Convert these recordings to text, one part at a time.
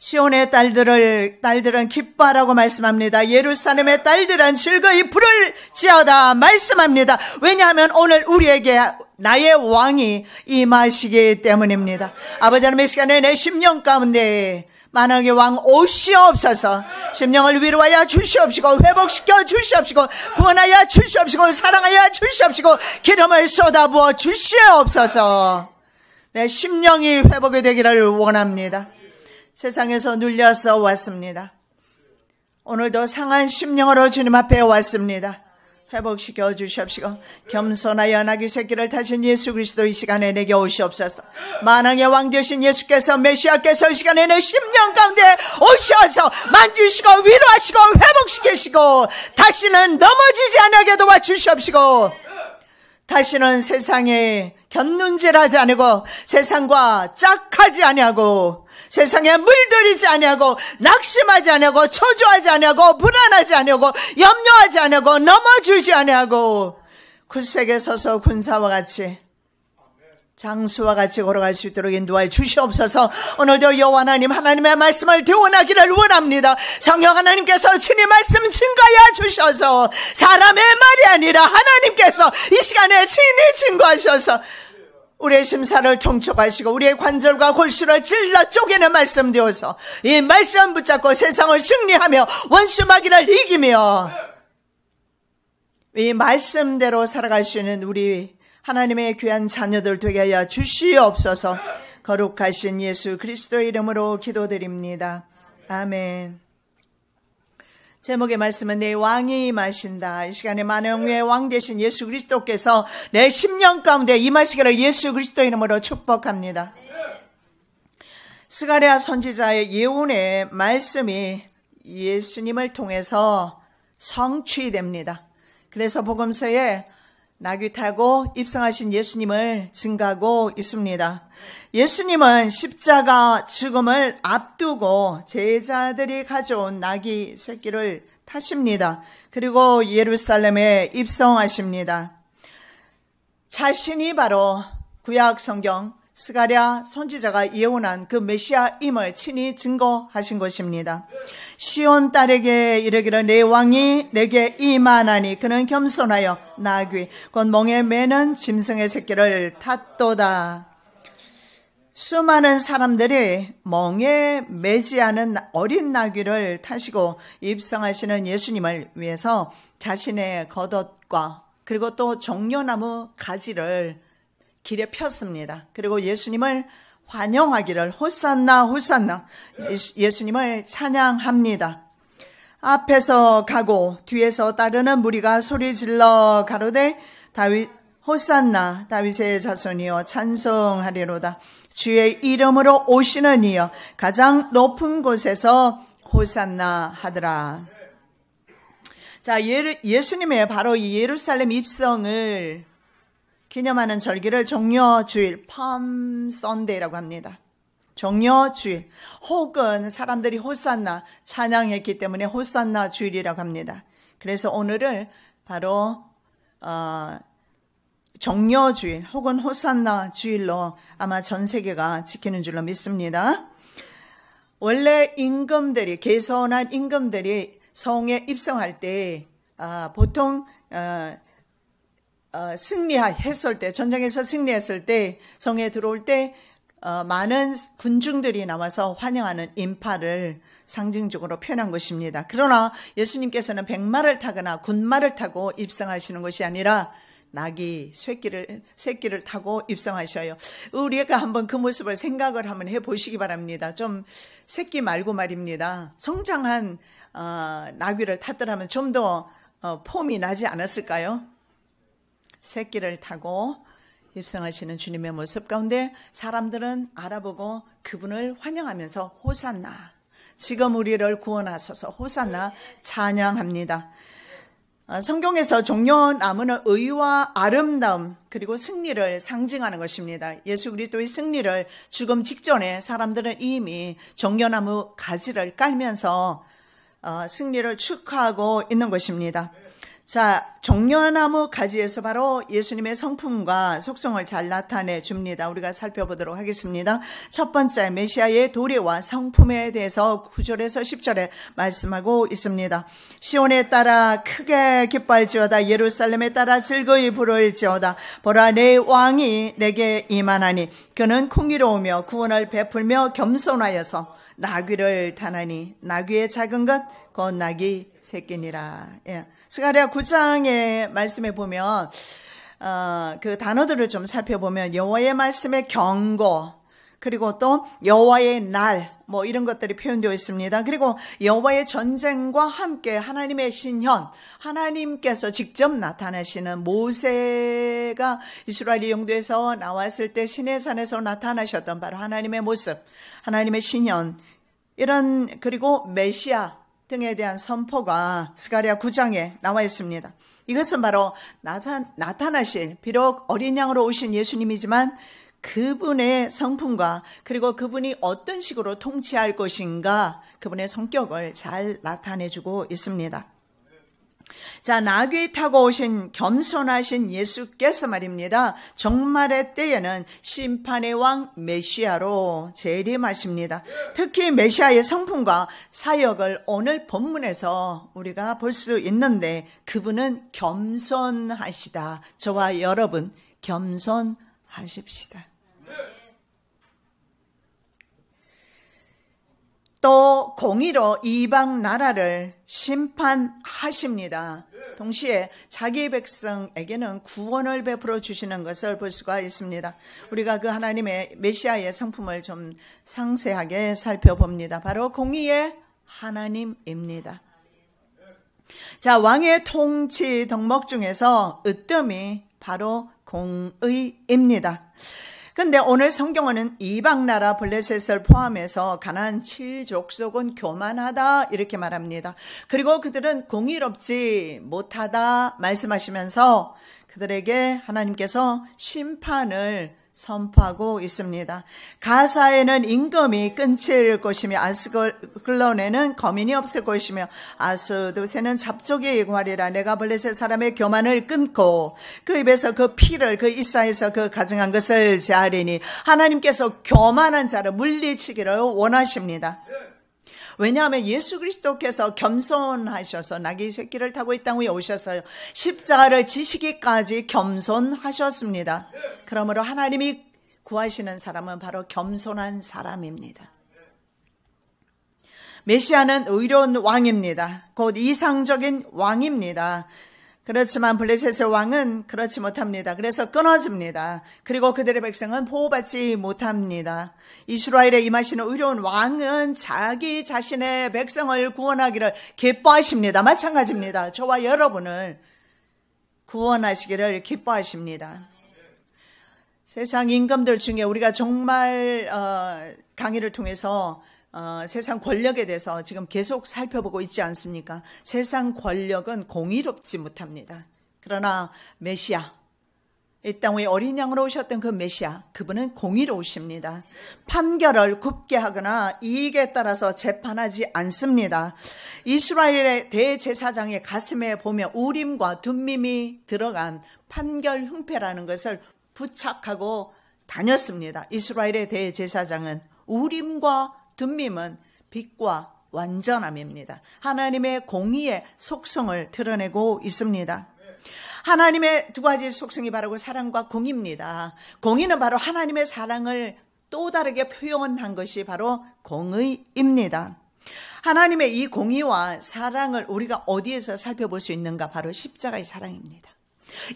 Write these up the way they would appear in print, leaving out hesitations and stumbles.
시온의 딸들은 기뻐하라고 말씀합니다. 예루살렘의 딸들은 즐거이 부를 지어다 말씀합니다. 왜냐하면 오늘 우리에게 나의 왕이 임하시기 때문입니다. 아버지 하나님, 이 시간에 내 심령 가운데 만왕의 왕 오시옵소서. 심령을 위로하여 주시옵시고, 회복시켜 주시옵시고, 구원하여 주시옵시고, 사랑하여 주시옵시고, 기름을 쏟아부어 주시옵소서. 내 심령이 회복이 되기를 원합니다. 세상에서 눌려서 왔습니다. 오늘도 상한 심령으로 주님 앞에 왔습니다. 회복시켜 주시옵시고, 겸손하여 나귀 새끼를 타신 예수 그리스도 이 시간에 내게 오시옵소서. 만왕의 왕 되신 예수께서, 메시아께서 이 시간에 내 심령 가운데 오셔서 만지시고 위로하시고 회복시키시고, 다시는 넘어지지 않게 도와주시옵시고, 다시는 세상에 곁눈질하지 아니하고, 세상과 짝하지 아니하고, 세상에 물들이지 아니하고, 낙심하지 아니하고, 초조하지 아니하고, 불안하지 아니하고, 염려하지 아니하고, 넘어지지 아니하고, 굳세게 서서 군사와 같이, 장수와 같이 걸어갈 수 있도록 인도하여 주시옵소서. 오늘도 여호와 하나님, 하나님의 말씀을 교훈하기를 원합니다. 성령 하나님께서 친히 말씀 증거하여 주셔서, 사람의 말이 아니라 하나님께서 이 시간에 친히 증거하셔서 우리의 심사를 통촉하시고, 우리의 관절과 골수를 찔러 쪼개는 말씀 되어서 이 말씀 붙잡고 세상을 승리하며 원수 마귀를 이기며 이 말씀대로 살아갈 수 있는 우리 하나님의 귀한 자녀들 되게 하여 주시옵소서. 거룩하신 예수 그리스도의 이름으로 기도드립니다. 아멘. 제목의 말씀은 내 왕이 임하신다. 이 시간에 만왕의 왕 되신 예수 그리스도께서 내 심령 가운데 임하시기를 예수 그리스도 이름으로 축복합니다. 스가랴 선지자의 예언의 말씀이 예수님을 통해서 성취됩니다. 그래서 복음서에 나귀 타고 입성하신 예수님을 증가하고 있습니다. 예수님은 십자가 죽음을 앞두고 제자들이 가져온 나귀 새끼를 타십니다. 그리고 예루살렘에 입성하십니다. 자신이 바로 구약 성경 스가랴 선지자가 예언한 그 메시아임을 친히 증거하신 것입니다. 시온 딸에게 이르기를 내 왕이 내게 임하나니 그는 겸손하여 나귀 곧 멍에 매는 짐승의 새끼를 탔도다. 수많은 사람들이 멍에 매지 않은 어린 나귀를 타시고 입성하시는 예수님을 위해서 자신의 겉옷과 그리고 또 종려나무 가지를 길에 폈습니다. 그리고 예수님을 환영하기를 호산나 호산나 예수님을 찬양합니다. 앞에서 가고 뒤에서 따르는 무리가 소리질러 가로되 다윗 호산나 다윗의 자손이여 찬송하리로다. 주의 이름으로 오시는 이여 가장 높은 곳에서 호산나 하더라. 자, 예수님의 바로 이 예루살렘 입성을 기념하는 절기를 종려주일, 팜 선데이라고 합니다. 종려주일, 혹은 사람들이 호산나 찬양했기 때문에 호산나 주일이라고 합니다. 그래서 오늘을 바로 종려주일 혹은 호산나 주일로 아마 전 세계가 지키는 줄로 믿습니다. 원래 임금들이, 개선한 임금들이 성에 입성할 때 보통 승리했을 때, 전쟁에서 승리했을 때, 성에 들어올 때 많은 군중들이 나와서 환영하는 인파를 상징적으로 표현한 것입니다. 그러나 예수님께서는 백마를 타거나 군마를 타고 입성하시는 것이 아니라 나귀 새끼를 타고 입성하셔요. 우리가 한번 그 모습을 생각을 한번 해보시기 바랍니다. 좀 새끼 말고 말입니다. 성장한 나귀를 탔더라면 좀 더 폼이 나지 않았을까요? 새끼를 타고 입성하시는 주님의 모습 가운데 사람들은 알아보고 그분을 환영하면서 호산나, 지금 우리를 구원하소서 호산나 찬양합니다. 성경에서 종려나무는 의와 아름다움 그리고 승리를 상징하는 것입니다. 예수 그리스도의 승리를 죽음 직전에 사람들은 이미 종려나무 가지를 깔면서 승리를 축하하고 있는 것입니다. 자, 종려나무 가지에서 바로 예수님의 성품과 속성을 잘 나타내 줍니다. 우리가 살펴보도록 하겠습니다. 첫 번째, 메시아의 도리와 성품에 대해서 9절에서 10절에 말씀하고 있습니다. 시온에 따라 크게 기뻐할지어다. 예루살렘에 따라 즐거이 부를지어다. 보라, 내 왕이 내게 임하나니 그는 공의로우며 구원을 베풀며 겸손하여서 나귀를 타나니 나귀의 작은 것 곧 나귀 새끼니라. 예. 스가랴 9장의 말씀에 보면 그 단어들을 좀 살펴보면 여호와의 말씀의 경고, 그리고 또 여호와의 날, 뭐 이런 것들이 표현되어 있습니다. 그리고 여호와의 전쟁과 함께 하나님의 신현, 하나님께서 직접 나타나시는, 모세가 이스라엘 영도에서 나왔을 때 시내산에서 나타나셨던 바로 하나님의 모습, 하나님의 신현, 이런, 그리고 메시아 등에 대한 선포가 스가랴 9장에 나와 있습니다. 이것은 바로 나타나실, 비록 어린 양으로 오신 예수님이지만 그분의 성품과 그리고 그분이 어떤 식으로 통치할 것인가, 그분의 성격을 잘 나타내주고 있습니다. 자, 나귀 타고 오신 겸손하신 예수께서 말입니다. 종말의 때에는 심판의 왕 메시아로 재림하십니다. 특히 메시아의 성품과 사역을 오늘 본문에서 우리가 볼 수 있는데, 그분은 겸손하시다. 저와 여러분 겸손하십시다. 또 공의로 이방 나라를 심판하십니다. 동시에 자기 백성에게는 구원을 베풀어 주시는 것을 볼 수가 있습니다. 우리가 그 하나님의 메시아의 성품을 좀 상세하게 살펴봅니다. 바로 공의의 하나님입니다. 자, 왕의 통치 덕목 중에서 으뜸이 바로 공의입니다. 근데 오늘 성경은 이방 나라 블레셋을 포함해서 가나안 7족속은 교만하다 이렇게 말합니다. 그리고 그들은 공의롭지 못하다 말씀하시면서 그들에게 하나님께서 심판을 선포하고 있습니다. 가사에는 임금이 끊칠 것이며 아스글론에는 거민이 없을 것이며 아스돗에는 잡족이 구하리라. 내가 블레셋 사람의 교만을 끊고 그 입에서 그 피를 그 이사에서 그 가증한 것을 제하리니, 하나님께서 교만한 자를 물리치기를 원하십니다. 왜냐하면 예수 그리스도께서 겸손하셔서 나귀 새끼를 타고 이 땅 위에 오셔서요, 십자가를 지시기까지 겸손하셨습니다. 그러므로 하나님이 구하시는 사람은 바로 겸손한 사람입니다. 메시아는 의로운 왕입니다. 곧 이상적인 왕입니다. 그렇지만 블레셋의 왕은 그렇지 못합니다. 그래서 끊어집니다. 그리고 그들의 백성은 보호받지 못합니다. 이스라엘에 임하시는 의로운 왕은 자기 자신의 백성을 구원하기를 기뻐하십니다. 마찬가지입니다. 저와 여러분을 구원하시기를 기뻐하십니다. 세상 임금들 중에 우리가 정말 강의를 통해서 세상 권력에 대해서 지금 계속 살펴보고 있지 않습니까? 세상 권력은 공의롭지 못합니다. 그러나 메시아, 이 땅 위에 어린 양으로 오셨던 그 메시아, 그분은 공의로우십니다. 판결을 굽게 하거나 이익에 따라서 재판하지 않습니다. 이스라엘의 대제사장의 가슴에 보면 우림과 둠밈이 들어간 판결 흉패라는 것을 부착하고 다녔습니다. 이스라엘의 대제사장은 우림과 둠밈은 빛과 완전함입니다. 하나님의 공의의 속성을 드러내고 있습니다. 하나님의 두 가지 속성이 바로 사랑과 공의입니다. 공의는 바로 하나님의 사랑을 또 다르게 표현한 것이 바로 공의입니다. 하나님의 이 공의와 사랑을 우리가 어디에서 살펴볼 수 있는가? 바로 십자가의 사랑입니다.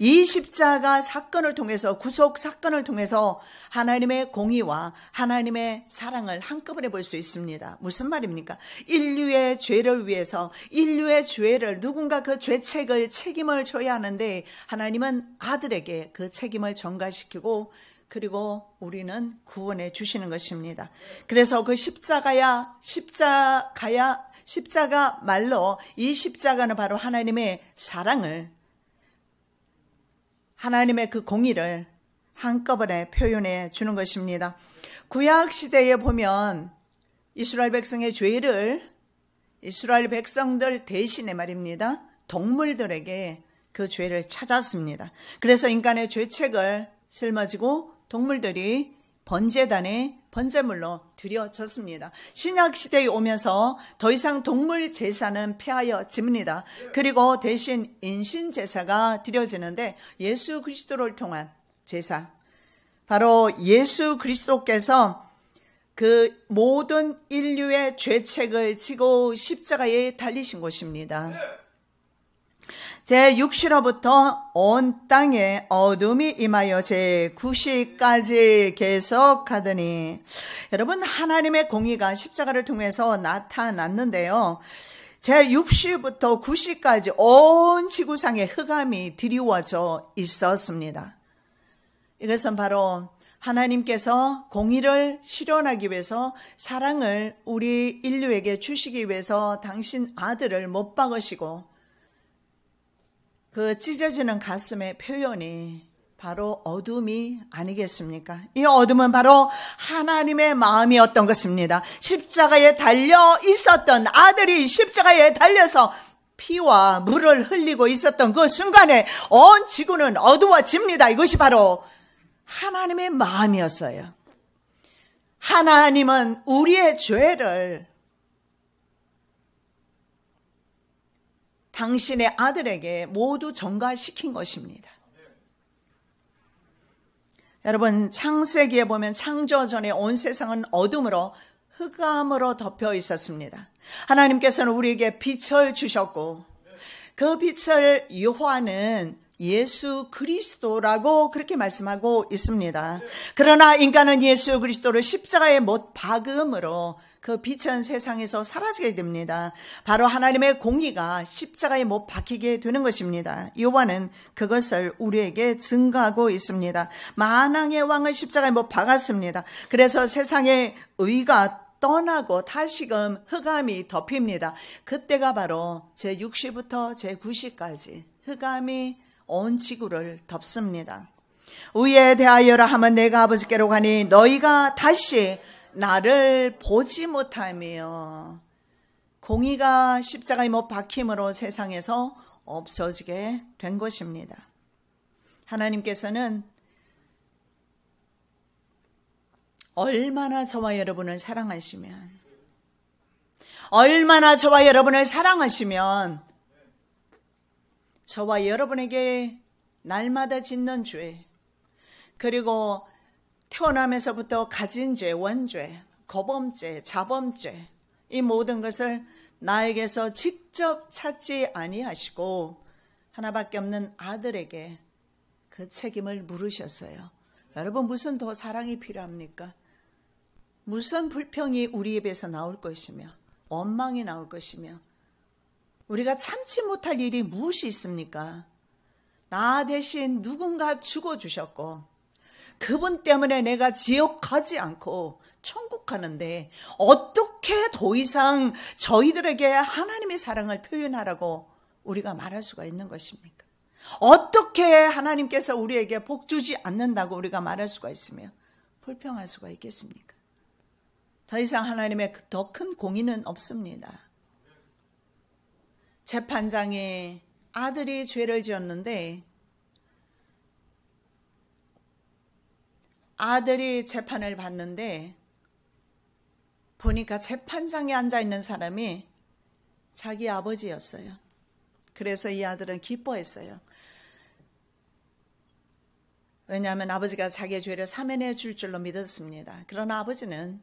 이 십자가 사건을 통해서, 구속 사건을 통해서 하나님의 공의와 하나님의 사랑을 한꺼번에 볼 수 있습니다. 무슨 말입니까? 인류의 죄를 위해서, 인류의 죄를, 누군가 그 죄책을, 책임을 져야 하는데 하나님은 아들에게 그 책임을 전가시키고, 그리고 우리는 구원해 주시는 것입니다. 그래서 그 십자가 말로 이 십자가는 바로 하나님의 사랑을, 하나님의 그 공의를 한꺼번에 표현해 주는 것입니다. 구약 시대에 보면 이스라엘 백성의 죄를 이스라엘 백성들 대신에 말입니다, 동물들에게 그 죄를 찾았습니다. 그래서 인간의 죄책을 짊어지고 동물들이 번제단에 번제물로 드려졌습니다. 신약시대에 오면서 더 이상 동물 제사는 폐하여집니다. 그리고 대신 인신제사가 드려지는데 예수 그리스도를 통한 제사, 바로 예수 그리스도께서 그 모든 인류의 죄책을 지고 십자가에 달리신 것입니다. 제6시로부터 온 땅에 어둠이 임하여 제9시까지 계속하더니, 여러분, 하나님의 공의가 십자가를 통해서 나타났는데요. 제6시부터 9시까지 온 지구상에 흑암이 드리워져 있었습니다. 이것은 바로 하나님께서 공의를 실현하기 위해서 사랑을 우리 인류에게 주시기 위해서 당신 아들을 못 박으시고 그 찢어지는 가슴의 표현이 바로 어둠이 아니겠습니까? 이 어둠은 바로 하나님의 마음이었던 것입니다. 십자가에 달려 있었던 아들이 십자가에 달려서 피와 물을 흘리고 있었던 그 순간에 온 지구는 어두워집니다. 이것이 바로 하나님의 마음이었어요. 하나님은 우리의 죄를 당신의 아들에게 모두 전가시킨 것입니다. 여러분, 창세기에 보면 창조 전에 온 세상은 어둠으로 흑암으로 덮여 있었습니다. 하나님께서는 우리에게 빛을 주셨고 그 빛을 요한은 예수 그리스도라고 그렇게 말씀하고 있습니다. 그러나 인간은 예수 그리스도를 십자가에 못 박음으로 그 빛은 세상에서 사라지게 됩니다. 바로 하나님의 공의가 십자가에 못 박히게 되는 것입니다. 요한은 그것을 우리에게 증거하고 있습니다. 만왕의 왕을 십자가에 못 박았습니다. 그래서 세상의 의가 떠나고 다시금 흑암이 덮입니다. 그때가 바로 제6시부터 제9시까지 흑암이 온 지구를 덮습니다. 의에 대하여라 하면 내가 아버지께로 가니 너희가 다시 나를 보지 못하며, 공의가 십자가에 못 박힘으로 세상에서 없어지게 된 것입니다. 하나님께서는 얼마나 저와 여러분을 사랑하시면, 얼마나 저와 여러분을 사랑하시면 저와 여러분에게 날마다 짓는 죄, 그리고 태어나면서부터 가진 죄, 원죄, 거범죄, 자범죄, 이 모든 것을 나에게서 직접 찾지 아니하시고 하나밖에 없는 아들에게 그 책임을 물으셨어요. 여러분, 무슨 더 사랑이 필요합니까? 무슨 불평이 우리 입에서 나올 것이며 원망이 나올 것이며 우리가 참지 못할 일이 무엇이 있습니까? 나 대신 누군가 죽어주셨고 그분 때문에 내가 지옥 가지 않고 천국 가는데 어떻게 더 이상 저희들에게 하나님의 사랑을 표현하라고 우리가 말할 수가 있는 것입니까? 어떻게 하나님께서 우리에게 복 주지 않는다고 우리가 말할 수가 있으며 불평할 수가 있겠습니까? 더 이상 하나님의 더 큰 공의는 없습니다. 재판장이 아들이 죄를 지었는데 아들이 재판을 받는데 보니까 재판장에 앉아있는 사람이 자기 아버지였어요. 그래서 이 아들은 기뻐했어요. 왜냐하면 아버지가 자기의 죄를 사면해 줄 줄로 믿었습니다. 그러나 아버지는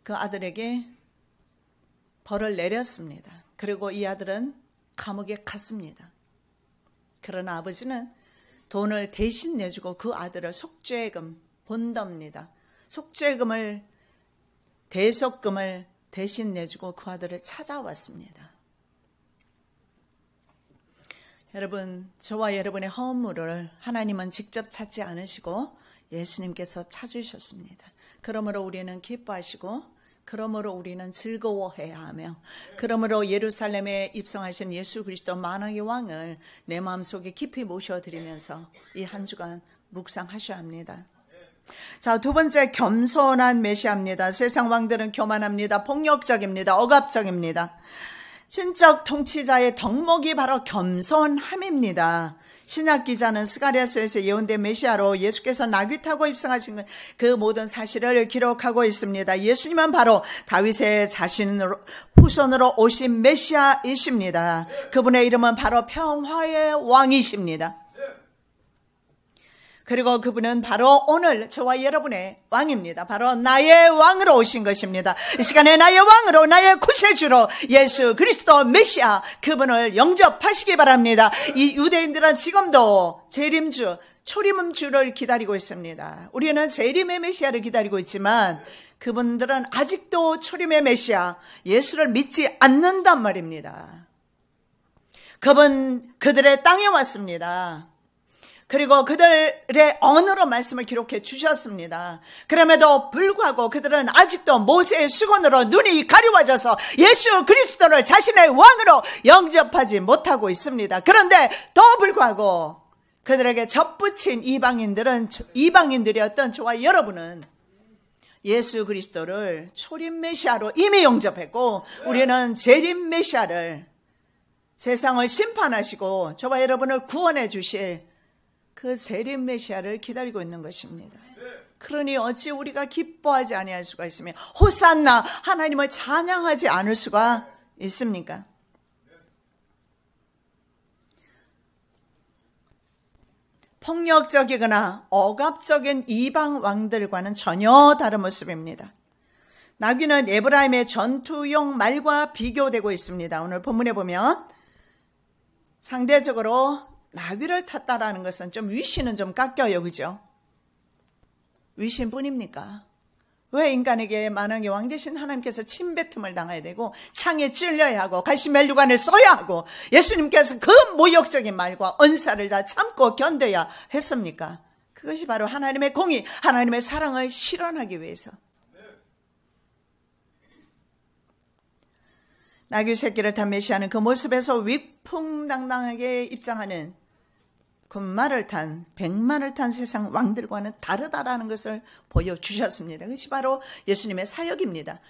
그 아들에게 벌을 내렸습니다. 그리고 이 아들은 감옥에 갔습니다. 그러나 아버지는 돈을 대신 내주고 그 아들을 속죄금 본답니다. 속죄금을, 대속금을 대신 내주고 그 아들을 찾아왔습니다. 여러분, 저와 여러분의 허물을 하나님은 직접 찾지 않으시고 예수님께서 찾으셨습니다. 그러므로 우리는 기뻐하시고 그러므로 우리는 즐거워해야 하며 그러므로 예루살렘에 입성하신 예수 그리스도 만왕의 왕을 내 마음속에 깊이 모셔드리면서 이 한 주간 묵상하셔야 합니다. 자, 두 번째, 겸손한 메시아입니다. 세상 왕들은 교만합니다. 폭력적입니다. 억압적입니다. 신적 통치자의 덕목이 바로 겸손함입니다. 신약 기자는 스가랴서에서 예언된 메시아로 예수께서 나귀 타고 입성하신 그 모든 사실을 기록하고 있습니다. 예수님은 바로 다윗의 자신으로 후손으로 오신 메시아이십니다. 그분의 이름은 바로 평화의 왕이십니다. 그리고 그분은 바로 오늘 저와 여러분의 왕입니다. 바로 나의 왕으로 오신 것입니다. 이 시간에 나의 왕으로, 나의 구세주로 예수 그리스도 메시아 그분을 영접하시기 바랍니다. 이 유대인들은 지금도 재림주, 초림주를 기다리고 있습니다. 우리는 재림의 메시아를 기다리고 있지만 그분들은 아직도 초림의 메시아 예수를 믿지 않는단 말입니다. 그들의 땅에 왔습니다. 그리고 그들의 언어로 말씀을 기록해 주셨습니다. 그럼에도 불구하고 그들은 아직도 모세의 수건으로 눈이 가려워져서 예수 그리스도를 자신의 왕으로 영접하지 못하고 있습니다. 그런데 더 불구하고 그들에게 접붙인 이방인들이었던 저와 여러분은 예수 그리스도를 초림 메시아로 이미 영접했고 우리는 재림 메시아를 세상을 심판하시고 저와 여러분을 구원해 주실 그 재림 메시아를 기다리고 있는 것입니다. 그러니 어찌 우리가 기뻐하지 아니할 수가 있으며 호산나 하나님을 찬양하지 않을 수가 있습니까? 폭력적이거나 억압적인 이방 왕들과는 전혀 다른 모습입니다. 나귀는 에브라임의 전투용 말과 비교되고 있습니다. 오늘 본문에 보면 상대적으로 나귀를 탔다라는 것은 좀 위신은 좀 깎여요. 그죠? 위신뿐입니까? 왜 인간에게 만왕의 왕 대신 하나님께서 침뱉음을 당해야 되고 창에 찔려야 하고 가시멜류관을 써야 하고 예수님께서 그 모욕적인 말과 언사를 다 참고 견뎌야 했습니까? 그것이 바로 하나님의 공의, 하나님의 사랑을 실현하기 위해서. 나귀 새끼를 탄 메시아는 그 모습에서 위풍당당하게 입장하는 군마를 탄, 백마를 탄 세상 왕들과는 다르다라는 것을 보여주셨습니다. 그것이 바로 예수님의 사역입니다.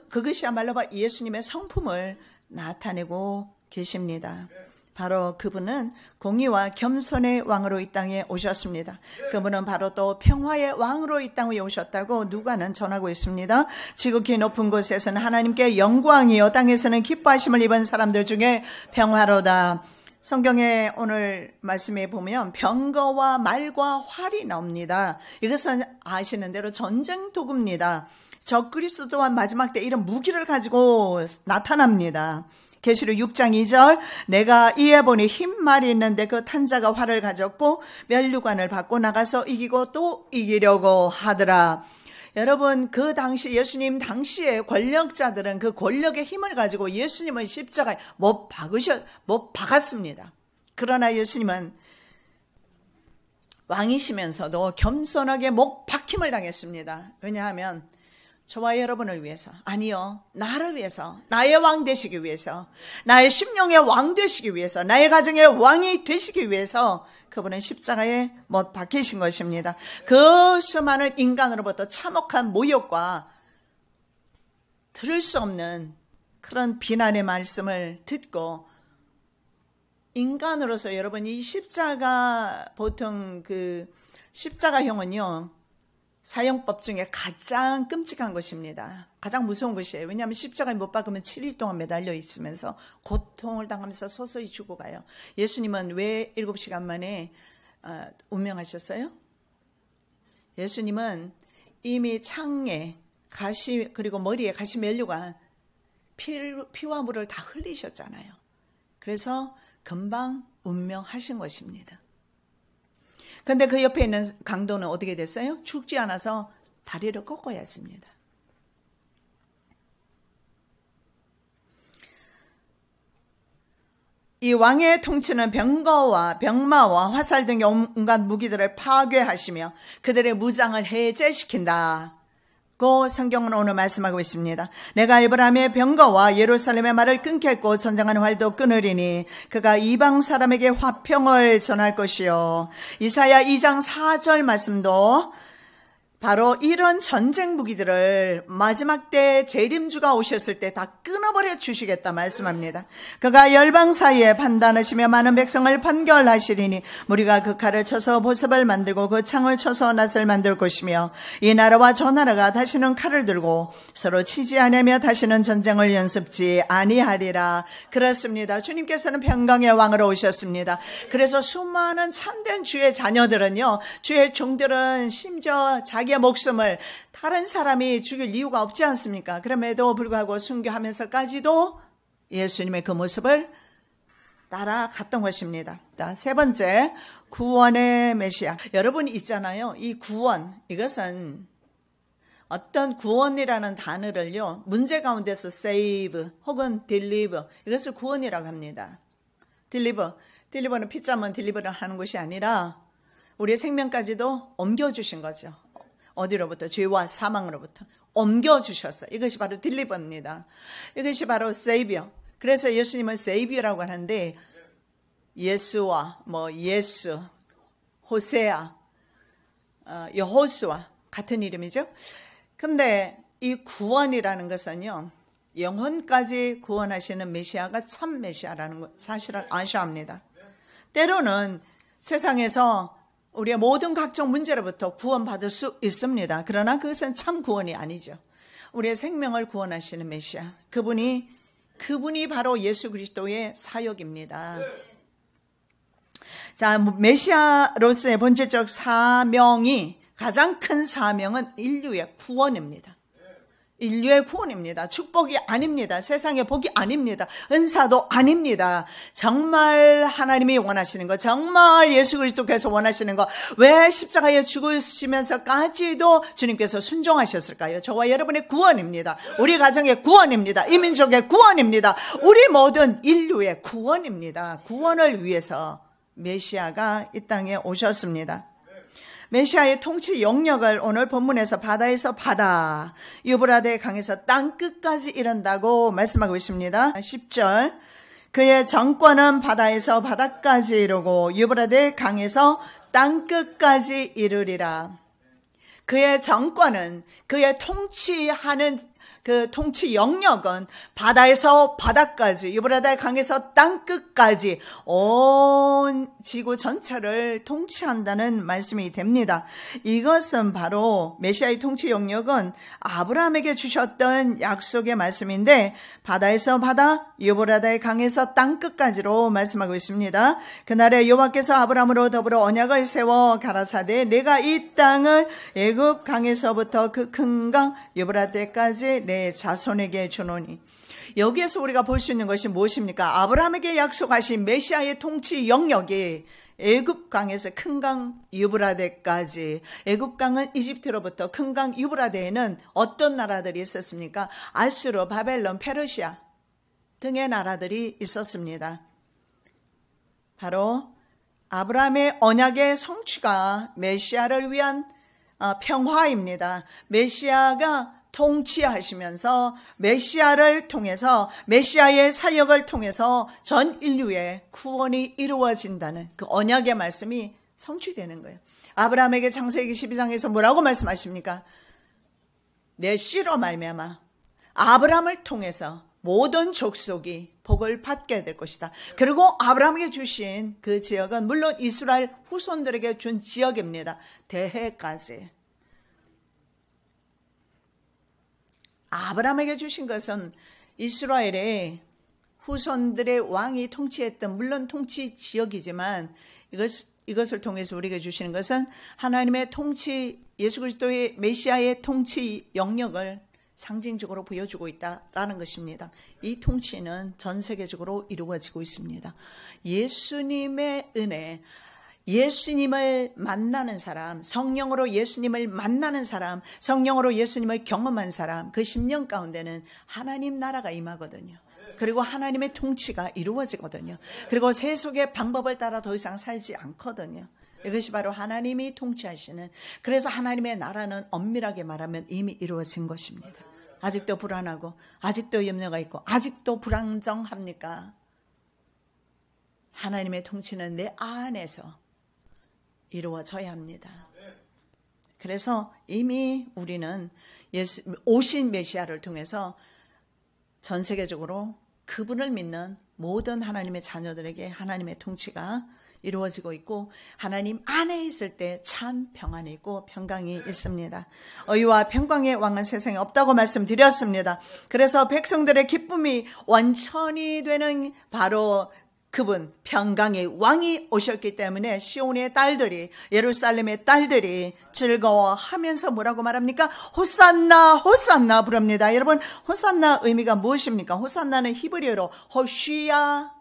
그것이야말로 예수님의 성품을 나타내고 계십니다. 바로 그분은 공의와 겸손의 왕으로 이 땅에 오셨습니다. 그분은 바로 또 평화의 왕으로 이 땅에 오셨다고 누가는 전하고 있습니다. 지극히 높은 곳에서는 하나님께 영광이요 땅에서는 기뻐하심을 입은 사람들 중에 평화로다. 성경에 오늘 말씀에 보면 병거와 말과 활이 나옵니다. 이것은 아시는 대로 전쟁 도구입니다. 적그리스도 또한 마지막 때 이런 무기를 가지고 나타납니다. 계시록 6장 2절 내가 이에 보니 흰 말이 있는데 그 탄 자가 활을 가졌고 면류관을 받고 나가서 이기고 또 이기려고 하더라. 여러분 그 당시 예수님 당시에 권력자들은 그 권력의 힘을 가지고 예수님을 십자가에 못 박았습니다. 그러나 예수님은 왕이시면서도 겸손하게 못 박힘을 당했습니다. 왜냐하면 저와 여러분을 위해서, 아니요, 나를 위해서, 나의 왕 되시기 위해서, 나의 심령의 왕 되시기 위해서, 나의 가정의 왕이 되시기 위해서 그분은 십자가에 못 박히신 것입니다. 그 수많은 인간으로부터 참혹한 모욕과 들을 수 없는 그런 비난의 말씀을 듣고 인간으로서 여러분 이 십자가 보통 그 십자가형은요 사형법 중에 가장 끔찍한 것입니다. 가장 무서운 것이에요. 왜냐하면 십자가에 못 박으면 7일 동안 매달려 있으면서 고통을 당하면서 서서히 죽어가요. 예수님은 왜 7시간 만에 운명하셨어요? 예수님은 이미 창에 가시 그리고 머리에 가시 멜류관 피와 물을 다 흘리셨잖아요. 그래서 금방 운명하신 것입니다. 그런데 그 옆에 있는 강도는 어떻게 됐어요? 죽지 않아서 다리를 꺾어야 했습니다. 이 왕의 통치는 병거와 병마와 화살 등의 온갖 무기들을 파괴하시며 그들의 무장을 해제시킨다. 고 성경은 오늘 말씀하고 있습니다. 내가 에브라임의 병거와 예루살렘의 말을 끊겠고 전장하는 활도 끊으리니 그가 이방 사람에게 화평을 전할 것이요. 이사야 2장 4절 말씀도 바로 이런 전쟁 무기들을 마지막 때 재림주가 오셨을 때 다 끊어버려 주시겠다 말씀합니다. 그가 열방 사이에 판단하시며 많은 백성을 판결하시리니 무리가 그 칼을 쳐서 보습을 만들고 그 창을 쳐서 낫을 만들 것이며 이 나라와 저 나라가 다시는 칼을 들고 서로 치지 아니하며 다시는 전쟁을 연습지 아니하리라. 그렇습니다. 주님께서는 평강의 왕으로 오셨습니다. 그래서 수많은 참된 주의 자녀들은요, 주의 종들은 심지어 자기의 목숨을 다른 사람이 죽일 이유가 없지 않습니까? 그럼에도 불구하고 순교하면서까지도 예수님의 그 모습을 따라갔던 것입니다. 세 번째, 구원의 메시아. 여러분 있잖아요. 이 구원, 이것은 어떤 구원이라는 단어를요, 문제 가운데서 save 혹은 deliver, 이것을 구원이라고 합니다. deliver는 피자면 deliver를 하는 것이 아니라 우리의 생명까지도 옮겨주신 거죠. 어디로부터? 죄와 사망으로부터 옮겨주셨어요. 이것이 바로 딜리버입니다. 이것이 바로 세이비어. 그래서 예수님은 세이비어라고 하는데, 예수와 예수, 호세아, 여호수아 같은 이름이죠. 근데 이 구원이라는 것은요, 영혼까지 구원하시는 메시아가 참 메시아라는 사실을 아셔야 합니다. 때로는 세상에서 우리의 모든 각종 문제로부터 구원받을 수 있습니다. 그러나 그것은 참 구원이 아니죠. 우리의 생명을 구원하시는 메시아, 그분이 바로 예수 그리스도의 사역입니다. 자, 메시아로서의 본질적 사명이, 가장 큰 사명은 인류의 구원입니다. 인류의 구원입니다. 축복이 아닙니다. 세상의 복이 아닙니다. 은사도 아닙니다. 정말 하나님이 원하시는 것, 정말 예수 그리스도께서 원하시는 것, 왜 십자가에 죽으시면서까지도 주님께서 순종하셨을까요? 저와 여러분의 구원입니다. 우리 가정의 구원입니다. 이 민족의 구원입니다. 우리 모든 인류의 구원입니다. 구원을 위해서 메시아가 이 땅에 오셨습니다. 메시아의 통치 영역을 오늘 본문에서 바다에서 바다, 유브라데 강에서 땅끝까지 이른다고 말씀하고 있습니다. 10절, 그의 정권은 바다에서 바다까지 이르고 유브라데 강에서 땅끝까지 이르리라. 그의 정권은, 그의 통치하는 그 통치 영역은 바다에서 바다까지, 유브라데 강에서 땅끝까지 온 지구 전체를 통치한다는 말씀이 됩니다. 이것은 바로 메시아의 통치 영역은 아브라함에게 주셨던 약속의 말씀인데, 바다에서 바다, 유브라데 강에서 땅끝까지로 말씀하고 있습니다. 그날에 여호와께서 아브라함으로 더불어 언약을 세워 가라사대, 내가 이 땅을 애굽 강에서부터 그 큰 강 유브라데까지 내 자손에게 주노니. 여기에서 우리가 볼 수 있는 것이 무엇입니까? 아브라함에게 약속하신 메시아의 통치 영역이 애굽 강에서 큰 강 유브라데까지. 애굽 강은 이집트로부터, 큰 강 유브라데에는 어떤 나라들이 있었습니까? 아수르, 바벨론, 페르시아 등의 나라들이 있었습니다. 바로 아브라함의 언약의 성취가 메시아를 위한 평화입니다. 메시아가 통치하시면서 메시아를 통해서, 메시아의 사역을 통해서 전 인류의 구원이 이루어진다는 그 언약의 말씀이 성취되는 거예요. 아브라함에게 창세기 12장에서 뭐라고 말씀하십니까? 내 씨로 말미암아 아브라함을 통해서 모든 족속이 복을 받게 될 것이다. 그리고 아브라함에게 주신 그 지역은 물론 이스라엘 후손들에게 준 지역입니다. 대해까지. 아브라함에게 주신 것은 이스라엘의 후손들의 왕이 통치했던, 물론 통치 지역이지만 이것을 통해서 우리에게 주시는 것은 하나님의 통치, 예수 그리스도의 메시아의 통치 영역을 상징적으로 보여주고 있다라는 것입니다. 이 통치는 전 세계적으로 이루어지고 있습니다. 예수님의 은혜, 예수님을 만나는 사람, 성령으로 예수님을 만나는 사람, 성령으로 예수님을 경험한 사람, 그 10년 가운데는 하나님 나라가 임하거든요. 그리고 하나님의 통치가 이루어지거든요. 그리고 세속의 방법을 따라 더 이상 살지 않거든요. 이것이 바로 하나님이 통치하시는, 그래서 하나님의 나라는 엄밀하게 말하면 이미 이루어진 것입니다. 아직도 불안하고, 아직도 염려가 있고, 아직도 불안정합니까? 하나님의 통치는 내 안에서 이루어져야 합니다. 그래서 이미 우리는 오신 메시아를 통해서 전 세계적으로 그분을 믿는 모든 하나님의 자녀들에게 하나님의 통치가 이루어지고 있고 하나님 안에 있을 때 참 평안이 있고 평강이 있습니다. 의와 평강의 왕은 세상에 없다고 말씀드렸습니다. 그래서 백성들의 기쁨이 완전히 되는 바로 그분 평강의 왕이 오셨기 때문에 시온의 딸들이 예루살렘의 딸들이 즐거워하면서 뭐라고 말합니까? 호산나 호산나 부릅니다. 여러분 호산나 의미가 무엇입니까? 호산나는 히브리어로 호시아나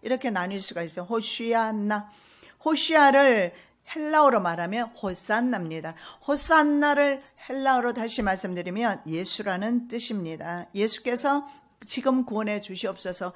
이렇게 나뉠 수가 있어요. 호시아나. 호시아를 헬라어로 말하면 호산나입니다. 호산나를 헬라어로 다시 말씀드리면 예수라는 뜻입니다. 예수께서 지금 구원해 주시옵소서.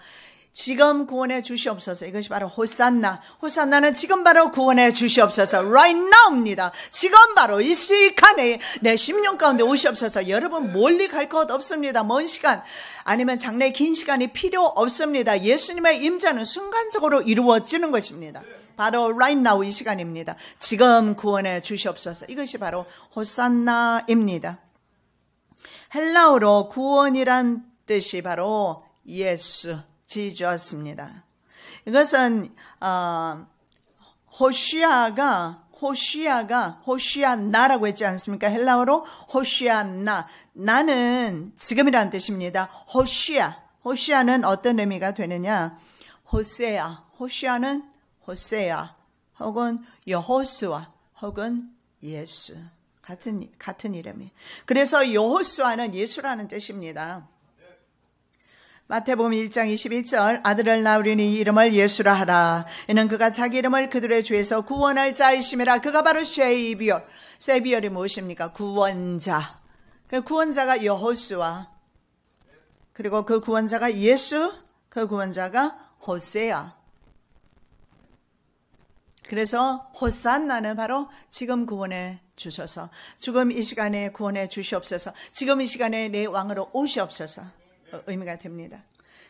지금 구원해 주시옵소서. 이것이 바로 호산나. 호산나는 지금 바로 구원해 주시옵소서. Right now입니다. 지금 바로 이 시간에 내 심령 가운데 오시옵소서. 여러분 멀리 갈 것 없습니다. 먼 시간 아니면 장래 긴 시간이 필요 없습니다. 예수님의 임재는 순간적으로 이루어지는 것입니다. 바로 right now 이 시간입니다. 지금 구원해 주시옵소서. 이것이 바로 호산나입니다. 헬라어로 구원이란 뜻이 바로 예수 지주였습니다. 이것은 호시아나라고 했지 않습니까? 헬라어로 호시아나. 나는 지금이라는 뜻입니다. 호시아는 어떤 의미가 되느냐? 호시아는 호세아 혹은 여호수아 혹은 예수 같은 이름이. 그래서 여호수아는 예수라는 뜻입니다. 마태복음 1장 21절 아들을 낳으리니 이름을 예수라 하라. 이는 그가 자기 이름을 그들의 죄에서 구원할 자이심이라. 그가 바로 세비얼이 무엇입니까? 구원자. 그 구원자가 여호수아, 그리고 그 구원자가 예수, 그 구원자가 호세아. 그래서 호산나는 바로 지금 구원해 주셔서, 지금 이 시간에 구원해 주시옵소서, 지금 이 시간에 내 왕으로 오시옵소서 의미가 됩니다.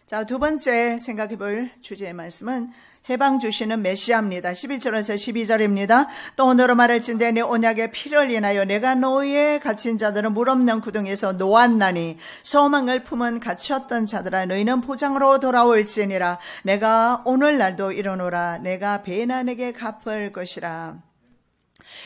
자, 두 번째 생각해 볼 주제의 말씀은 해방 주시는 메시아입니다. 11절에서 12절입니다. 또 오늘로 말할진대 내 언약의 피를 인하여 내가 너희의 갇힌 자들은 물 없는 구덩이에서 놓았나니 소망을 품은 갇혔던 자들아 너희는 포장으로 돌아올지니라. 내가 오늘날도 이르노라. 내가 배난에게 갚을 것이라.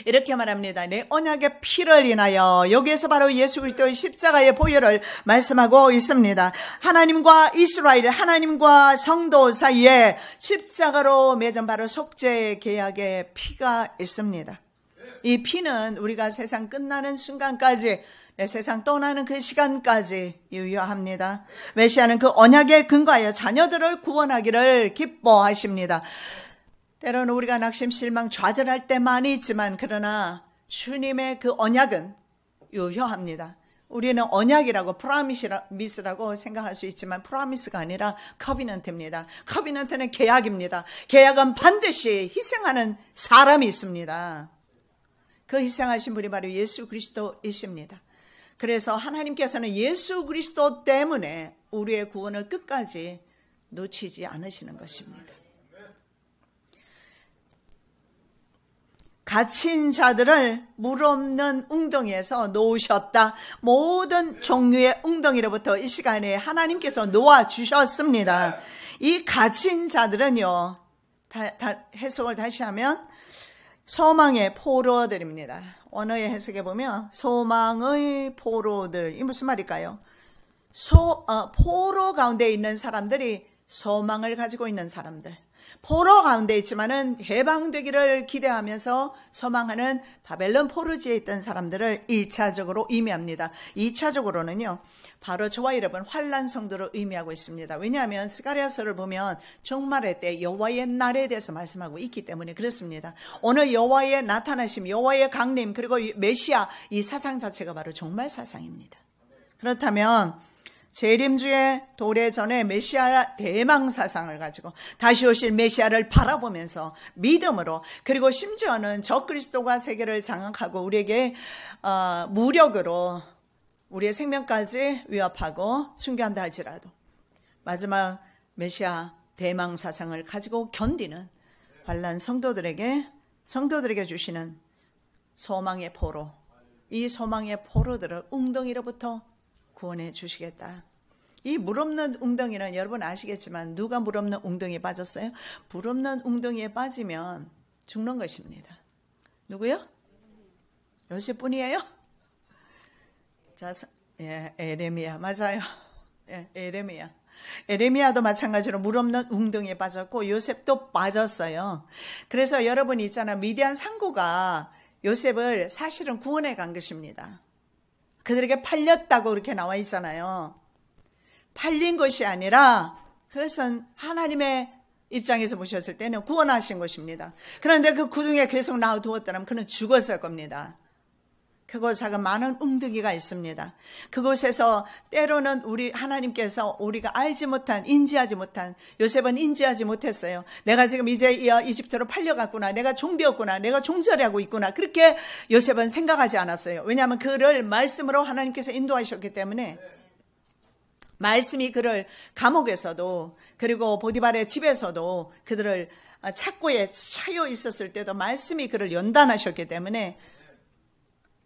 이렇게 말합니다. 내 언약의 피를 인하여. 여기에서 바로 예수 그리스도의 십자가의 보혈을 말씀하고 있습니다. 하나님과 이스라엘, 하나님과 성도 사이에 십자가로 맺은 바로 속죄 계약의 피가 있습니다. 이 피는 우리가 세상 끝나는 순간까지, 내 세상 떠나는 그 시간까지 유효합니다. 메시아는 그 언약에 근거하여 자녀들을 구원하기를 기뻐하십니다. 때로는 우리가 낙심, 실망, 좌절할 때 많이 있지만 그러나 주님의 그 언약은 유효합니다. 우리는 언약이라고 프라미스라고 생각할 수 있지만 프라미스가 아니라 커비넌트입니다. 커비넌트는 계약입니다. 계약은 반드시 희생하는 사람이 있습니다. 그 희생하신 분이 바로 예수 그리스도이십니다. 그래서 하나님께서는 예수 그리스도 때문에 우리의 구원을 끝까지 놓치지 않으시는 것입니다. 갇힌 자들을 물 없는 웅덩이에서 놓으셨다. 모든 종류의 웅덩이로부터 이 시간에 하나님께서 놓아주셨습니다. 이 갇힌 자들은요, 해석을 다시 하면 소망의 포로들입니다. 언어의 해석에 보면 소망의 포로들, 이 무슨 말일까요? 포로 가운데 있는 사람들이 소망을 가지고 있는 사람들, 포로 가운데 있지만은 해방되기를 기대하면서 소망하는 바벨론 포로지에 있던 사람들을 1차적으로 의미합니다. 2차적으로는요, 바로 저와 여러분 환난 성도를 의미하고 있습니다. 왜냐하면 스가랴서를 보면 종말의 때 여호와의 날에 대해서 말씀하고 있기 때문에 그렇습니다. 오늘 여호와의 나타나심, 여호와의 강림, 그리고 메시아, 이 사상 자체가 바로 종말 사상입니다. 그렇다면 재림주의 도래 전에 메시아 대망 사상을 가지고 다시 오실 메시아를 바라보면서 믿음으로, 그리고 심지어는 적그리스도가 세계를 장악하고 우리에게 무력으로 우리의 생명까지 위협하고 순교한다 할지라도 마지막 메시아 대망 사상을 가지고 견디는 환난 성도들에게 주시는 소망의 포로, 이 소망의 포로들을 웅덩이로부터 구원해 주시겠다. 이 물 없는 웅덩이는 여러분 아시겠지만 누가 물 없는 웅덩이에 빠졌어요? 물 없는 웅덩이에 빠지면 죽는 것입니다. 누구요? 요셉뿐이에요? 자, 에레미야 맞아요. 에레미야. 에레미야도 마찬가지로 물 없는 웅덩이에 빠졌고 요셉도 빠졌어요. 그래서 여러분이 있잖아, 미디안 상고가 요셉을 사실은 구원해 간 것입니다. 그들에게 팔렸다고 이렇게 나와 있잖아요. 팔린 것이 아니라 그것은 하나님의 입장에서 보셨을 때는 구원하신 것입니다. 그런데 그 구덩이에 계속 놔두었다면 그는 죽었을 겁니다. 그곳에 많은 웅덩이가 있습니다. 그곳에서 때로는 우리 하나님께서 우리가 알지 못한, 인지하지 못한, 요셉은 인지하지 못했어요. 내가 지금 이제 이집트로 팔려갔구나, 내가 종되었구나, 내가 종살이하고 있구나, 그렇게 요셉은 생각하지 않았어요. 왜냐하면 그를 말씀으로 하나님께서 인도하셨기 때문에, 말씀이 그를 감옥에서도 그리고 보디발의 집에서도 그들을 착고에 차여 있었을 때도 말씀이 그를 연단하셨기 때문에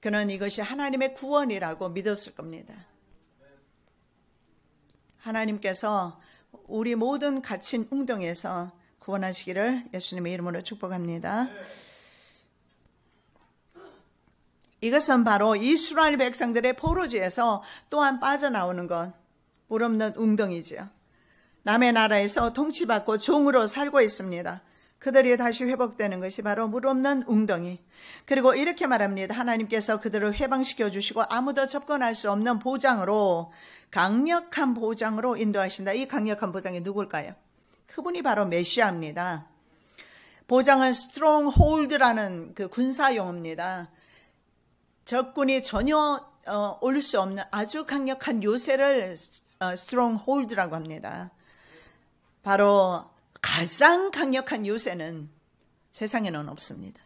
그는 이것이 하나님의 구원이라고 믿었을 겁니다. 하나님께서 우리 모든 갇힌 웅덩이에서 구원하시기를 예수님의 이름으로 축복합니다. 이것은 바로 이스라엘 백성들의 포로지에서 또한 빠져나오는 것, 물 없는 웅덩이지요. 남의 나라에서 통치받고 종으로 살고 있습니다. 그들이 다시 회복되는 것이 바로 물 없는 웅덩이. 그리고 이렇게 말합니다. 하나님께서 그들을 해방시켜 주시고 아무도 접근할 수 없는 보장으로, 강력한 보장으로 인도하신다. 이 강력한 보장이 누굴까요? 그분이 바로 메시아입니다. 보장은 stronghold라는 그 군사용어입니다. 적군이 전혀 올 수 없는 아주 강력한 요새를 stronghold라고 합니다. 바로 가장 강력한 요새는 세상에는 없습니다.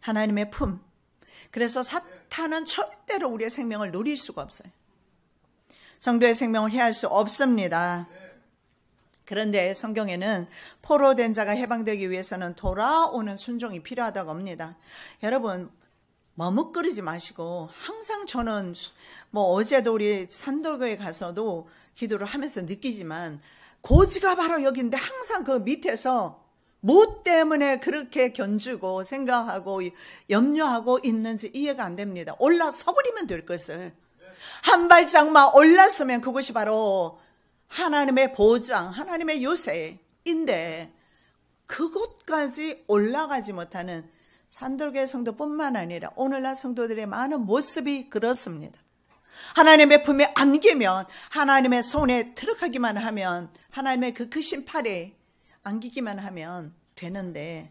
하나님의 품. 그래서 사탄은 절대로 우리의 생명을 누릴 수가 없어요. 성도의 생명을 해할 수 없습니다. 그런데 성경에는 포로된 자가 해방되기 위해서는 돌아오는 순종이 필요하다고 합니다. 여러분, 머뭇거리지 마시고 항상 저는 어제도 우리 산돌교에 가서도 기도를 하면서 느끼지만 고지가 바로 여기인데 항상 그 밑에서 뭐 때문에 그렇게 견주고 생각하고 염려하고 있는지 이해가 안 됩니다. 올라서 버리면 될 것을. 한 발짝만 올라서면 그것이 바로 하나님의 보장, 하나님의 요새인데 그곳까지 올라가지 못하는 산돌교회 성도뿐만 아니라 오늘날 성도들의 많은 모습이 그렇습니다. 하나님의 품에 안기면, 하나님의 손에 들어가기만 하면, 하나님의 그 크신 팔에 안기기만 하면 되는데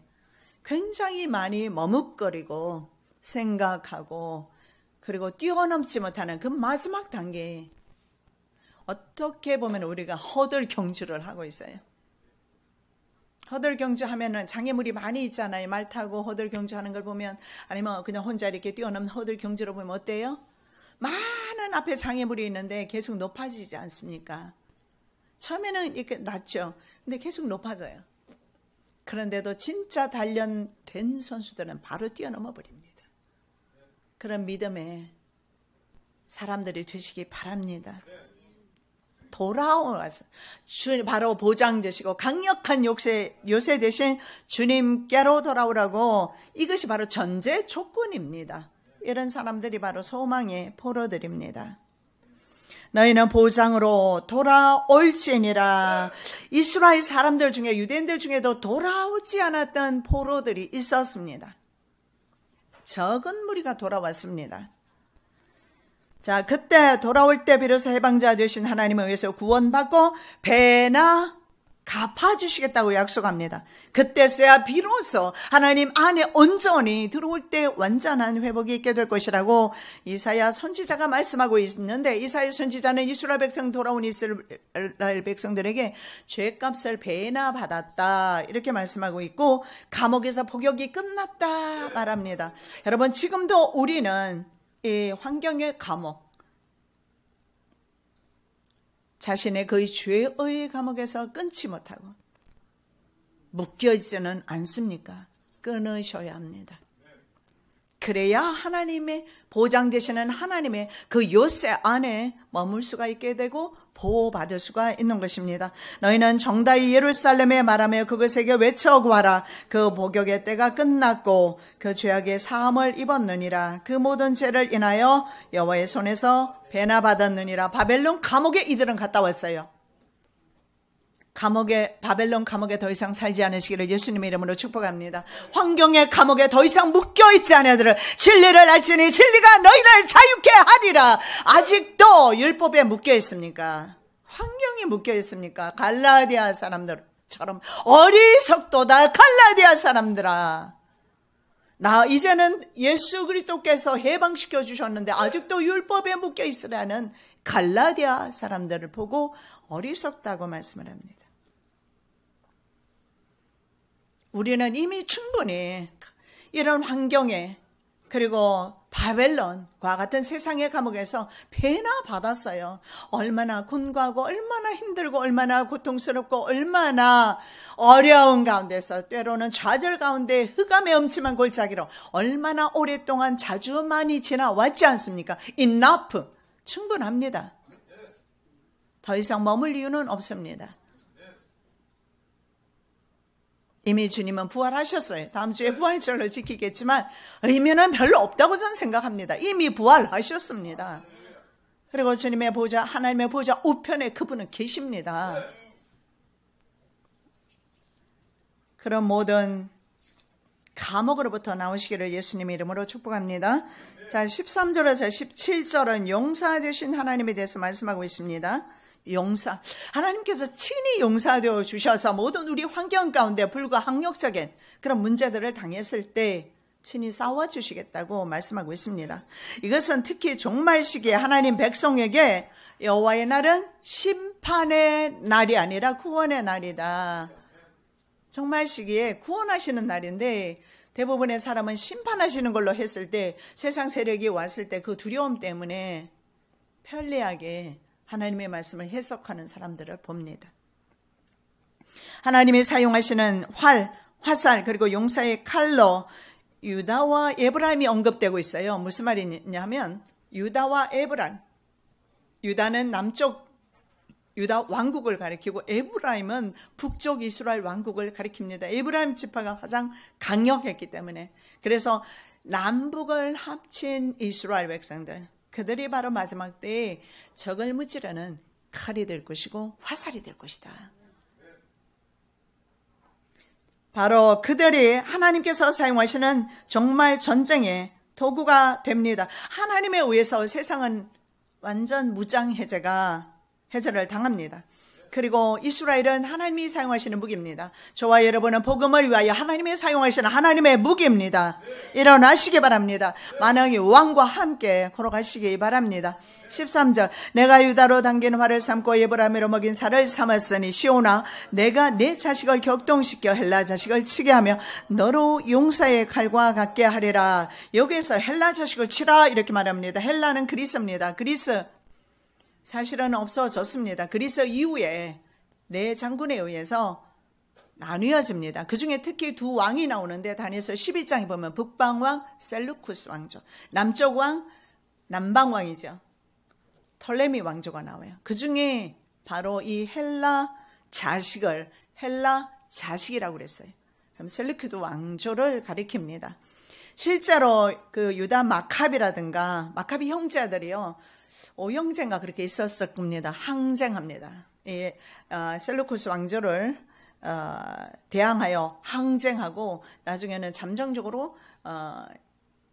굉장히 많이 머뭇거리고 생각하고 그리고 뛰어넘지 못하는 그 마지막 단계, 어떻게 보면 우리가 허들 경주를 하고 있어요. 허들 경주하면은 장애물이 많이 있잖아요. 말 타고 허들 경주하는 걸 보면, 아니면 그냥 혼자 이렇게 뛰어넘는 허들 경주를 보면 어때요? 많은 앞에 장애물이 있는데 계속 높아지지 않습니까? 처음에는 이렇게 낮죠. 근데 계속 높아져요. 그런데도 진짜 단련된 선수들은 바로 뛰어넘어 버립니다. 그런 믿음의 사람들이 되시기 바랍니다. 돌아와서 바로 보장 되시고 강력한 요새 대신 주님께로 돌아오라고, 이것이 바로 전제 조건입니다. 이런 사람들이 바로 소망의 포로들입니다. 너희는 보장으로 돌아올지니라. 이스라엘 사람들 중에, 유대인들 중에도 돌아오지 않았던 포로들이 있었습니다. 적은 무리가 돌아왔습니다. 자, 그때 돌아올 때 비로소 해방자 되신 하나님을 위해서 구원받고 배나 갚아주시겠다고 약속합니다. 그때서야 비로소 하나님 안에 온전히 들어올 때 완전한 회복이 있게 될 것이라고 이사야 선지자가 말씀하고 있는데, 이사야 선지자는 이스라엘 백성, 돌아온 이스라엘 백성들에게 죄값을 배나 받았다 이렇게 말씀하고 있고, 감옥에서 복역이 끝났다 말합니다. 여러분, 지금도 우리는 이 환경의 감옥, 자신의 그 죄의 감옥에서 끊지 못하고 묶여있지는 않습니까? 끊으셔야 합니다. 그래야 하나님의 보장 되시는 하나님의 그 요새 안에 머물 수가 있게 되고 보호받을 수가 있는 것입니다. 너희는 정다이 예루살렘에 말하며 그것에게 외쳐구하라. 그 복역의 때가 끝났고 그 죄악의 사함을 입었느니라. 그 모든 죄를 인하여 여호와의 손에서 배나 받았느니라. 바벨론 감옥에 이들은 갔다 왔어요. 바벨론 감옥에 더 이상 살지 않으시기를 예수님의 이름으로 축복합니다. 환경의 감옥에 더 이상 묶여있지 않으들을 진리를 알지니 진리가 너희를 자유케 하리라. 아직도 율법에 묶여있습니까? 환경이 묶여있습니까? 갈라디아 사람들처럼 어리석도다. 갈라디아 사람들아, 나 이제는 예수 그리스도께서 해방시켜 주셨는데 아직도 율법에 묶여있으라는 갈라디아 사람들을 보고 어리석다고 말씀을 합니다. 우리는 이미 충분히 이런 환경에, 그리고 바벨론과 같은 세상의 감옥에서 배나 받았어요. 얼마나 곤고하고 얼마나 힘들고 얼마나 고통스럽고 얼마나 어려운 가운데서, 때로는 좌절 가운데 흑암의 엄침한 골짜기로 얼마나 오랫동안 자주 많이 지나왔지 않습니까? Enough, 충분합니다. 더 이상 머물 이유는 없습니다. 이미 주님은 부활하셨어요. 다음 주에 부활절로 지키겠지만 의미는 별로 없다고 저는 생각합니다. 이미 부활하셨습니다. 그리고 주님의 보좌, 하나님의 보좌 우편에 그분은 계십니다. 그런 모든 감옥으로부터 나오시기를 예수님의 이름으로 축복합니다. 자, 13절에서 17절은 용사되신 하나님에 대해서 말씀하고 있습니다. 용사, 하나님께서 친히 용사되어 주셔서 모든 우리 환경 가운데 불가항력적인 그런 문제들을 당했을 때 친히 싸워주시겠다고 말씀하고 있습니다. 이것은 특히 종말 시기에 하나님 백성에게 여호와의 날은 심판의 날이 아니라 구원의 날이다. 종말 시기에 구원하시는 날인데 대부분의 사람은 심판하시는 걸로 했을 때, 세상 세력이 왔을 때 그 두려움 때문에 편리하게 하나님의 말씀을 해석하는 사람들을 봅니다. 하나님이 사용하시는 활, 화살, 그리고 용사의 칼로 유다와 에브라임이 언급되고 있어요. 무슨 말이냐면 유다와 에브라임, 유다는 남쪽 유다 왕국을 가리키고 에브라임은 북쪽 이스라엘 왕국을 가리킵니다. 에브라임 지파가 가장 강력했기 때문에. 그래서 남북을 합친 이스라엘 백성들, 그들이 바로 마지막 때에 적을 무찌르는 칼이 될 것이고 화살이 될 것이다. 바로 그들이 하나님께서 사용하시는 정말 전쟁의 도구가 됩니다. 하나님에 의해서 세상은 완전 무장 해제를 당합니다. 그리고 이스라엘은 하나님이 사용하시는 무기입니다. 저와 여러분은 복음을 위하여 하나님이 사용하시는 하나님의 무기입니다. 일어나시기 바랍니다. 만왕의 왕과 함께 걸어가시기 바랍니다. 13절, 내가 유다로 당긴 활을 삼고 에브라임으로 먹인 살을 삼았으니 시온아, 내가 내 자식을 격동시켜 헬라 자식을 치게 하며 너로 용사의 칼과 같게 하리라. 여기에서 헬라 자식을 치라 이렇게 말합니다. 헬라는 그리스입니다. 그리스 사실은 없어졌습니다. 그리스 이후에 네 장군에 의해서 나뉘어집니다. 그 중에 특히 두 왕이 나오는데 다니엘서 11장에 보면 북방왕 셀루쿠스 왕조, 남쪽 왕 남방왕이죠. 톨레미 왕조가 나와요. 그 중에 바로 이 헬라 자식이라고 그랬어요. 그럼 셀루쿠스 왕조를 가리킵니다. 실제로 그 유다 마카비라든가 마카비 형제들이요, 오형제가 그렇게 있었을 겁니다. 항쟁합니다. 이 셀루쿠스 왕조를 대항하여 항쟁하고 나중에는 잠정적으로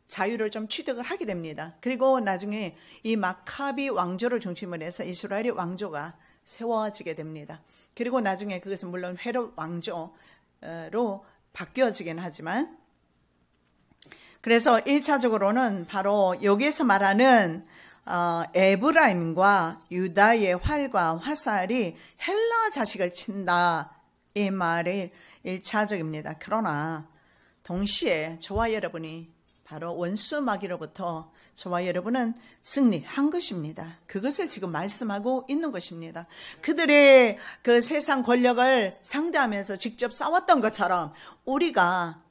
자유를 좀 취득을 하게 됩니다. 그리고 나중에 이 마카비 왕조를 중심으로 해서 이스라엘의 왕조가 세워지게 됩니다. 그리고 나중에 그것은 물론 헤롯 왕조로 바뀌어지긴 하지만, 그래서 1차적으로는 바로 여기에서 말하는 에브라임과 유다의 활과 화살이 헬라 자식을 친다, 이 말이 1차적입니다. 그러나 동시에 저와 여러분이 바로 원수 마귀로부터 저와 여러분은 승리한 것입니다. 그것을 지금 말씀하고 있는 것입니다. 그들의 그 세상 권력을 상대하면서 직접 싸웠던 것처럼 우리가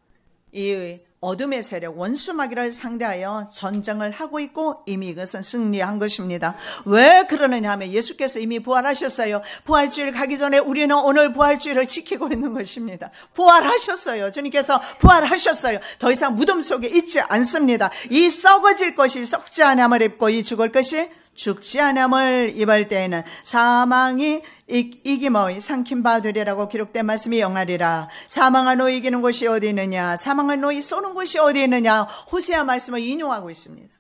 이 어둠의 세력 원수마귀를 상대하여 전쟁을 하고 있고 이미 이것은 승리한 것입니다. 왜 그러느냐 하면 예수께서 이미 부활하셨어요. 부활주일 가기 전에 우리는 오늘 부활주일을 지키고 있는 것입니다. 부활하셨어요. 주님께서 부활하셨어요. 더 이상 무덤 속에 있지 않습니다. 이 썩어질 것이 썩지 아니함을 입고 이 죽을 것이 죽지 아니함을 입을 때에는 사망이 이김의 삼킨 바 되리라고 기록된 말씀이 영하리라. 사망아 너희 이기는 곳이 어디 있느냐, 사망아 너희 쏘는 곳이 어디 있느냐. 호세아 말씀을 인용하고 있습니다.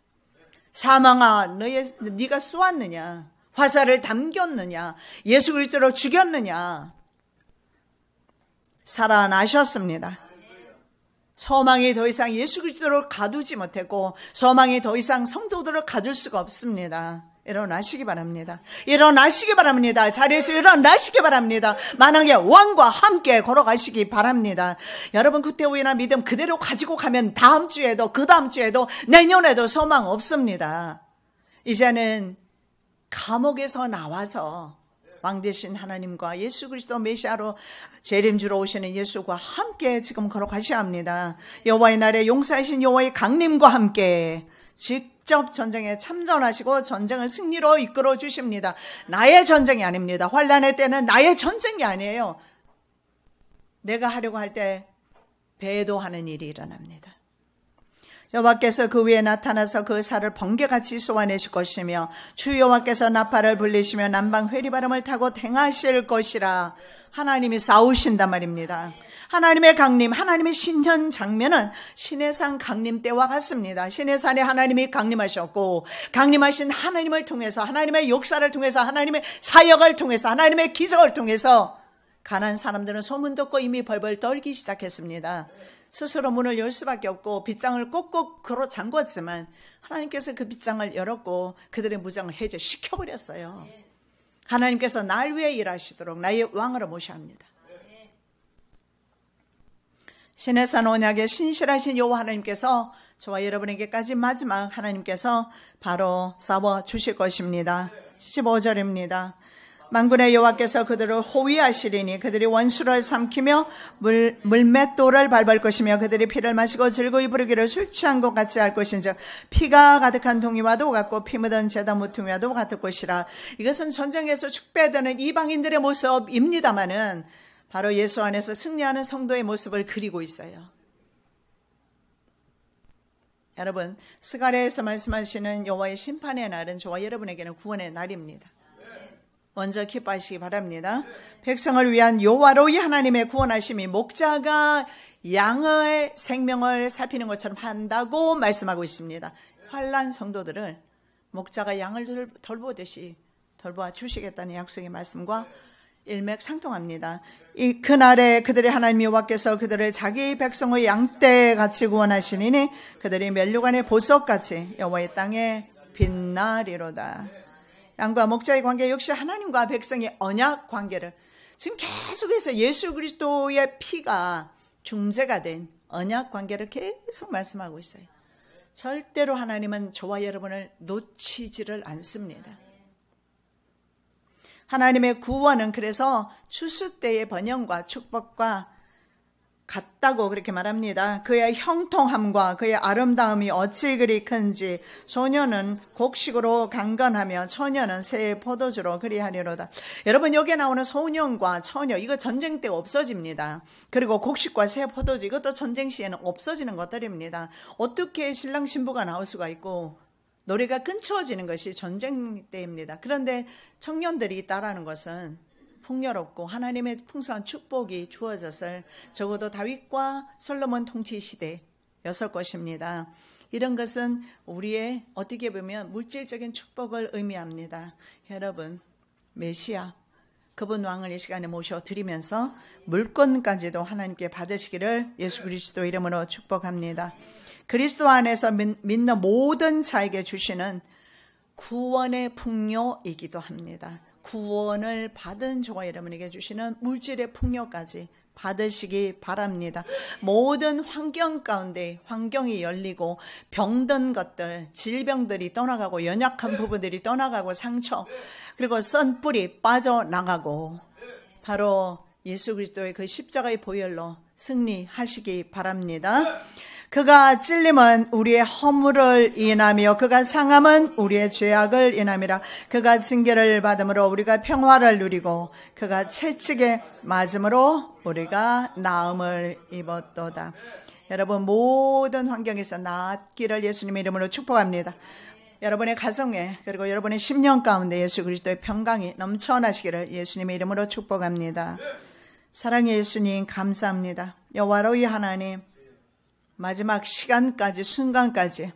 사망아 네가 쏘았느냐, 화살을 담겼느냐, 예수 그리스도로 죽였느냐. 살아나셨습니다. 소망이 더 이상 예수 그리스도를 가두지 못했고 소망이 더 이상 성도들을 가둘 수가 없습니다. 일어나시기 바랍니다. 일어나시기 바랍니다. 자리에서 일어나시기 바랍니다. 만왕의 왕과 함께 걸어가시기 바랍니다. 여러분 구태의나 믿음 그대로 가지고 가면 다음 주에도 그 다음 주에도 내년에도 소망 없습니다. 이제는 감옥에서 나와서 왕 되신 하나님과 예수 그리스도 메시아로 재림주로 오시는 예수와 함께 지금 걸어가셔야 합니다. 여호와의 날에 용사이신 여호와의 강림과 함께 직접 전쟁에 참전하시고 전쟁을 승리로 이끌어 주십니다. 나의 전쟁이 아닙니다. 환난의 때는 나의 전쟁이 아니에요. 내가 하려고 할 때 배도하는 일이 일어납니다. 여호와께서 그 위에 나타나서 그 살을 번개같이 쏘아내실 것이며 주 여호와께서 나팔을 불리시며 남방 회리바람을 타고 행하실 것이라. 하나님이 싸우신단 말입니다. 하나님의 강림, 하나님의 신전 장면은 시내산 강림 때와 같습니다. 시내산에 하나님이 강림하셨고 강림하신 하나님을 통해서 하나님의 역사를 통해서 하나님의 사역을 통해서 하나님의 기적을 통해서 가난한 사람들은 소문 듣고 이미 벌벌 떨기 시작했습니다. 스스로 문을 열 수밖에 없고 빗장을 꼭꼭 걸어 잠궜지만 하나님께서 그 빗장을 열었고 그들의 무장을 해제시켜버렸어요. 하나님께서 날 위해 일하시도록 나의 왕으로 모셔야 합니다. 시내산 언약의 신실하신 여호와 하나님께서 저와 여러분에게까지 마지막 하나님께서 바로 싸워 주실 것입니다. 15절입니다. 만군의 여호와께서 그들을 호위하시리니 그들이 원수를 삼키며 물맷돌을 밟을 것이며 그들이 피를 마시고 즐거이 부르기를 술 취한 것 같이 할 것인즉 피가 가득한 동이와도 같고 피 묻은 제단 모퉁이와도 같을 것이라. 이것은 전쟁에서 축배되는 이방인들의 모습입니다마는 바로 예수 안에서 승리하는 성도의 모습을 그리고 있어요. 여러분, 스가랴에서 말씀하시는 여호와의 심판의 날은 저와 여러분에게는 구원의 날입니다. 먼저 기뻐하시기 바랍니다. 백성을 위한 여호와로의 하나님의 구원하심이 목자가 양의 생명을 살피는 것처럼 한다고 말씀하고 있습니다. 환난 성도들을 목자가 양을 돌보듯이 돌보아 주시겠다는 약속의 말씀과 일맥상통합니다. 그날에 그들의 하나님 여호와께서 그들을 자기 백성의 양떼같이 구원하시니 그들이 면류관의 보석같이 여호와의 땅에 빛나리로다. 양과 목자의 관계 역시 하나님과 백성의 언약 관계를 지금 계속해서 예수 그리스도의 피가 중재가 된 언약 관계를 계속 말씀하고 있어요. 절대로 하나님은 저와 여러분을 놓치지를 않습니다. 하나님의 구원은 그래서 추수 때의 번영과 축복과 같다고 그렇게 말합니다. 그의 형통함과 그의 아름다움이 어찌 그리 큰지 소녀는 곡식으로 강건하며 처녀는 새 포도주로 그리하리로다. 여러분, 여기에 나오는 소년과 처녀, 이거 전쟁 때 없어집니다. 그리고 곡식과 새 포도주, 이것도 전쟁 시에는 없어지는 것들입니다. 어떻게 신랑 신부가 나올 수가 있고 노래가 끊쳐지는 것이 전쟁 때입니다. 그런데 청년들이 있다라는 것은 풍요롭고 하나님의 풍성한 축복이 주어졌을 적어도 다윗과 솔로몬 통치 시대였을 것입니다. 이런 것은 우리의 어떻게 보면 물질적인 축복을 의미합니다. 여러분, 메시아 그분 왕을 이 시간에 모셔드리면서 물권까지도 하나님께 받으시기를 예수 그리스도 이름으로 축복합니다. 그리스도 안에서 믿는 모든 자에게 주시는 구원의 풍요이기도 합니다. 구원을 받은 저와 여러분에게 주시는 물질의 풍요까지 받으시기 바랍니다. 모든 환경 가운데 환경이 열리고 병든 것들, 질병들이 떠나가고 연약한 부분들이 떠나가고 상처 그리고 썬뿔이 빠져나가고 바로 예수 그리스도의 그 십자가의 보혈로 승리하시기 바랍니다. 그가 찔림은 우리의 허물을 인하며 그가 상함은 우리의 죄악을 인함이라. 그가 징계를 받음으로 우리가 평화를 누리고 그가 채찍에 맞음으로 우리가 나음을 입었도다. 여러분, 모든 환경에서 낫기를 예수님의 이름으로 축복합니다. 여러분의 가정에 그리고 여러분의 심령 가운데 예수 그리스도의 평강이 넘쳐나시기를 예수님의 이름으로 축복합니다. 사랑의 예수님, 감사합니다. 여호와로이 하나님, 마지막 시간까지, 순간까지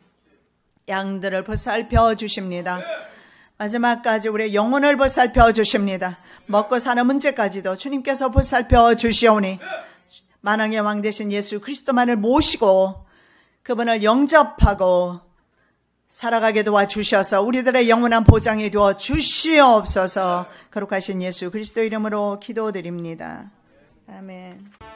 양들을 보살펴 주십니다. 마지막까지 우리의 영혼을 보살펴 주십니다. 먹고 사는 문제까지도 주님께서 보살펴 주시오니 만왕의 왕 되신 예수 그리스도만을 모시고 그분을 영접하고 살아가게 도와주셔서 우리들의 영원한 보장이 되어 주시옵소서. 거룩하신 예수 그리스도 이름으로 기도드립니다. 아멘.